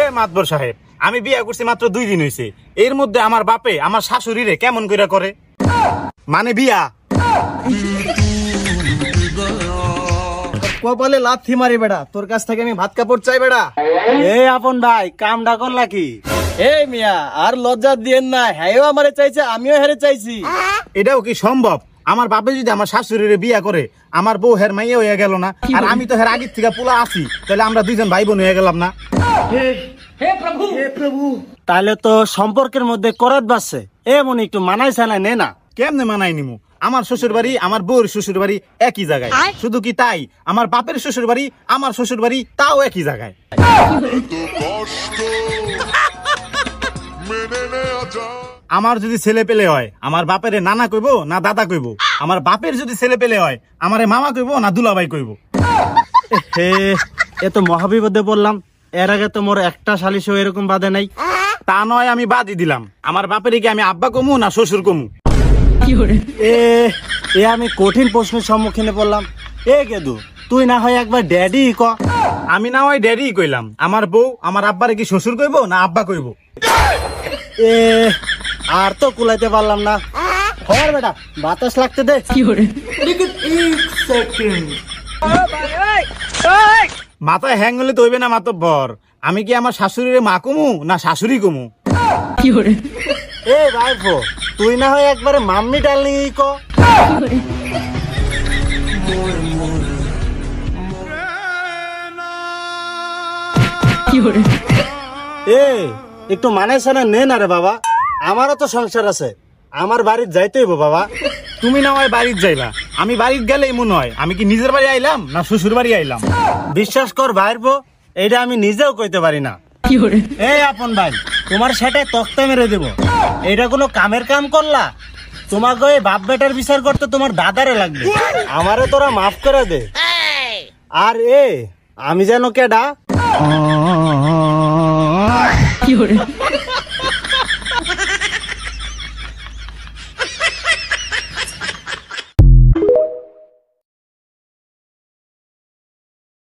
এ মাতবর সাহেব, আমি বিয়া করছি মাত্র 2 দিন হইছে, এর মধ্যে আমার বাপে আমার শাশুড়িরে কেমন কইরা করে? মানে বিয়া কপালে লাথি মারি বেড়া, তোর কাছ থেকে আমি ভাত কাপড় চাই বেড়া। এই আপন ভাই, কামডা করলা কি? এই মিয়া, আর লজ্জা দিয়েন না, হ্যাঁ আমারে চাইছে, আমিও হেরে চাইছি। এটাও কি সম্ভব? আমার বাপে যদি আমার শাশুড়িরে বিয়া করে, আমার বউ হের মাইয়া হয়ে গেল না, আর আমি তো হের আগের থেকে পোলা আছি, তাহলে আমরা 2 জন ভাই বোন হয়ে গেলাম না? হে প্রভু। তাহলে তো সম্পর্কের মধ্যে করাত বাসছে, এমন একটু মানাই চালাই নে না। কেমনে মানাই নিমু? আমার শ্বশুর বাড়ি আমার বউর শ্বশুর বাড়ি একই জায়গায়। শুধু কি তাই, আমার বাপের শ্বশুর বাড়ি আমার শ্বশুর বাড়ি তাও একই জায়গায়। আমার যদি ছেলে পেলে হয়, আমার বাপের নানা কইবো না দাদা কইবো? আমার বাপের যদি ছেলে পেলে হয়, আমারে মামা কইবো না দুলাভাই কইবো? হে, এ তো মহাবিপদে বললাম। এর আগে তো মোর একটা শালিশও এরকম বাদে নাই। তা নয় আমি বাদই দিলাম, আমার বাপের কি আমি আব্বা কমু না শ্বশুর কমু? এ আমি কঠিন প্রশ্নের সম্মুখীনে পড়লাম। এ গেদু, তুই না হয় একবার ড্যাডি ক। আমি না হয় ড্যাডি কইলাম, আমার বউ আমার আব্বারে কি শ্বশুর কইবো না আব্বা কইবো? এ আর তো কুলাইতে পারলাম না। খবর বেটা, বাতাস লাগতে দে। মাথায় হ্যাং হলে তো হইবে না মাতব্বর। আমি কি আমার শাশুড়িরে মা কমু না শাশুড়ি কমু? এ ভাইফো, তুই না হয় একবারে মাম্মি ডার্লিং ক। এ একটু মানে সানা নে না রে বাবা, আমারও তো সংসার আছে, আমার বাড়ির যাইতে হইব বাবা। তুমি না হয় বাড়ির যাইবা, আমি বাড়ির গেলেই মনে হয় আমি কি নিজের বাড়ি আইলাম না শ্বশুর বাড়ি আইলাম? বিশ্বাস কর ভাইরবো, এইটা আমি নিজেও কইতে পারি না। এই আপন ভাই, তোমার সেটা তক্তা মেরে দেব। এইটা কোনো কামের কাম করলা? তোমাকে ওই বাপ বেটার বিচার করতে তোমার দাদারে লাগবে, আমারে তোরা মাফ করে দে। আর আমি যেন কেডা?